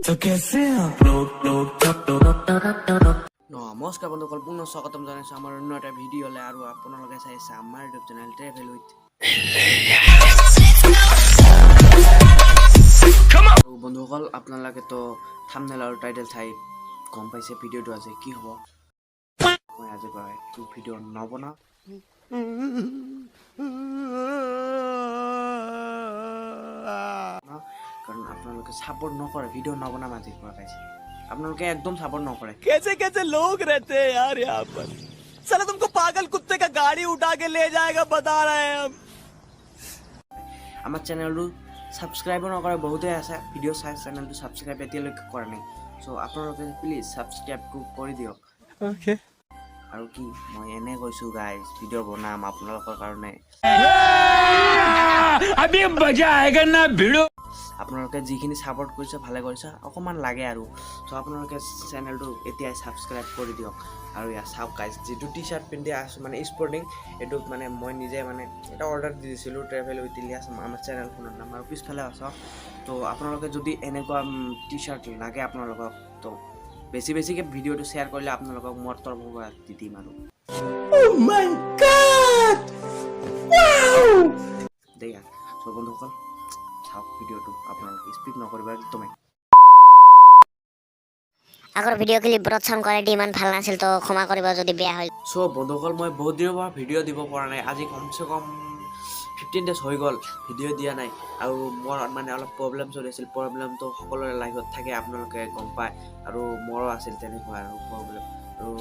तो कैसे आप নমস্কাৰ বন্ধুসকল, পুনৰ স্বাগতম জনাইছোঁ আমাৰ অন্য এটা ভিডিঅ'লৈ। আৰু আপোনালোকে চাইছে আমাৰ ইউটিউব চেনেল ট্ৰেভেল উইথ। আৰু বন্ধুসকল, আপোনালোকেতো থাম্বনেল আৰু টাইটেল চাই গম পাইছে ভিডিঅ'টো আজি কি হ'ব। মই আজিৰ পৰা একো ভিডিঅ' নবনাওঁ, কাৰণ আপোনালোকে ছাপোৰ্ট নকৰে, ভিডিঅ' নবনাম আজিৰ পৰা পাইছে। আপোনালোকে একদম ছাপোर्ट নকৰে। कैसे कैसे लोग रहते हैं यार यहाँ पर। साला तुमको पागल कुत्ते का गाड़ी उठा के ले जाएगा, बता रहे हैं हम। আমাৰ চেনেলটো ছাবস্ক্ৰাইবো নকৰে বহুতেই আছে, ভিডিঅ' চাই চেনেলটো ছাবস্ক্ৰাইব এতিয়ালৈকে কৰা নাই। চ' আপোনালোকে প্লিজ ছাবস্ক্ৰাইবটো কৰি দিয়ক। আৰু কি মই এনে কৈছোঁ গাইজ, ভিডিঅ' বনাম আপোনালোকৰ কাৰণে। আপোনালোকে যিখিনি ছাপোৰ্ট কৰিছে ভালে কৰিছে, অকণমান লাগে আৰু। চ' আপোনালোকে চেনেলটো এতিয়াই ছাবস্ক্ৰাইব কৰি দিয়ক। আৰু ইয়াৰ চাওক গাইজ, যিটো টি চাৰ্ট পিন্ধি আছোঁ মানে স্পৰ্টিং, এইটো মানে মই নিজে মানে এটা অৰ্ডাৰ দি দিছিলোঁ ট্ৰেভেল উইথ ইলিয়াছ আমাৰ চেনেলখনৰ নাম। আৰু পিছফালে আছোঁ। তো আপোনালোকে যদি এনেকুৱা টি চাৰ্ট লাগে আপোনালোকক, তো বেছিকৈ ভিডিঅ'টো শ্বেয়াৰ কৰিলে আপোনালোকক মোৰ তৰফৰ পৰা দি দিম আৰু। দেয়া চ' বন্ধুসকল চাওক ভিডিঅ'টো, আপোনালোকে স্পীড নকৰিব একদমেই। আগৰ ভিডিঅ' ক্লিপবোৰত চাউণ্ড কোৱালিটি ইমান ভাল নাছিল, তো ক্ষমা কৰিব যদি বেয়া হয়। চ' বন্ধুসকল, মই বহুত দিনৰ পৰা ভিডিঅ' দিব পৰা নাই। আজি কমচে কম 15 days হৈ গ'ল ভিডিঅ' দিয়া নাই। আৰু মোৰ মানে অলপ প্ৰব্লেম চলি আছিল। প্ৰব্লেমটো সকলোৰে লাইফত থাকে, আপোনালোকে গম পায়। আৰু মোৰো আছিল তেনেকুৱা আৰু প্ৰব্লেম, আৰু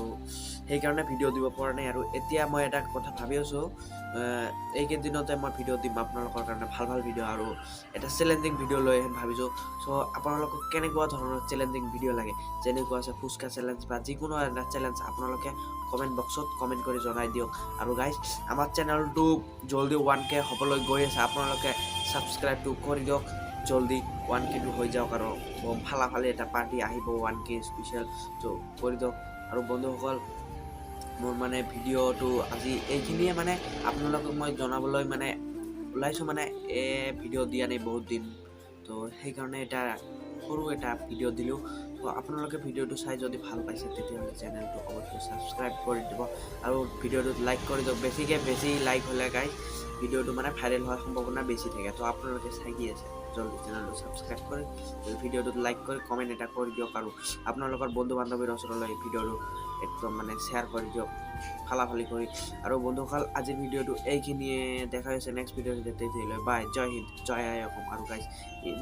সেইকাৰণে ভিডিঅ' দিব পৰা নাই। আৰু এতিয়া মই এটা কথা ভাবি আছোঁ, এইকেইদিনতে মই ভিডিঅ' দিম আপোনালোকৰ কাৰণে, ভাল ভিডিঅ' আৰু এটা চেলেঞ্জিং ভিডিঅ' লৈ আহিম ভাবিছোঁ। চ' আপোনালোকক কেনেকুৱা ধৰণৰ চেলেঞ্জিং ভিডিঅ' লাগে, যেনেকুৱা আছে ফুচকা চেলেঞ্জ বা যিকোনো এটা চেলেঞ্জ, আপোনালোকে কমেণ্ট বক্সত কমেণ্ট কৰি জনাই দিয়ক। আৰু গাইজ, আমাৰ চেনেলটো জল্দি 1K হ'বলৈ গৈ আছে, আপোনালোকে ছাবস্ক্ৰাইবটো কৰি দিয়ক। জল্দি 1Kটো হৈ যাওক, আৰু ফালি এটা পাৰ্টি আহিব 1K স্পেচিয়েল, চ' কৰি দিয়ক। আৰু বন্ধুসকল, মোৰ মানে ভিডিঅ'টো আজি এইখিনিয়ে, মানে আপোনালোকক মই জনাবলৈ মানে ওলাইছোঁ, মানে ভিডিঅ' দিয়া নাই বহুত দিন, তো সেইকাৰণে এটা সৰু এটা ভিডিঅ' দিলোঁ। তো আপোনালোকে ভিডিঅ'টো চাই যদি ভাল পাইছে, তেতিয়াহ'লে চেনেলটো অৱশ্যই ছাবস্ক্ৰাইব কৰি দিব। আৰু ভিডিঅ'টোত লাইক কৰি দিয়ক। বেছি লাইক হ'লে গাইজ ভিডিঅ'টো মানে ভাইৰেল হোৱাৰ সম্ভাৱনা বেছি থাকে। তো আপোনালোকে চাই কি আছে, জলদি চেনেলটো ছাবস্ক্ৰাইব কৰি ভিডিঅ'টোত লাইক কৰি কমেণ্ট এটা কৰি দিয়ক। আৰু আপোনালোকৰ বন্ধু বান্ধৱীৰ ওচৰলৈ ভিডিঅ'টো একদম মানে শ্বেয়াৰ কৰি দিয়ক, ফালি কৰি। আৰু বন্ধুসকল, আজিৰ ভিডিঅ'টো এইখিনিয়ে, দেখা হৈছে নেক্সট ভিডিঅ'টো। তেতিয়ালৈ বাই, জয় হিন্দ, জয় আই অসম। আৰু গাইজ,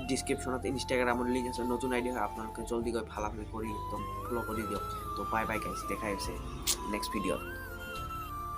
ডিছক্ৰিপশ্যনত ইনষ্টাগ্ৰামৰ লিংক আছে, নতুন আইডি হয়, আপোনালোকে জল্দি গৈ ফালি কৰি একদম ফ'ল' কৰি দিয়ক। তো বাই গাইজ, দেখা হৈছে নেক্সট ভিডিঅ'ত।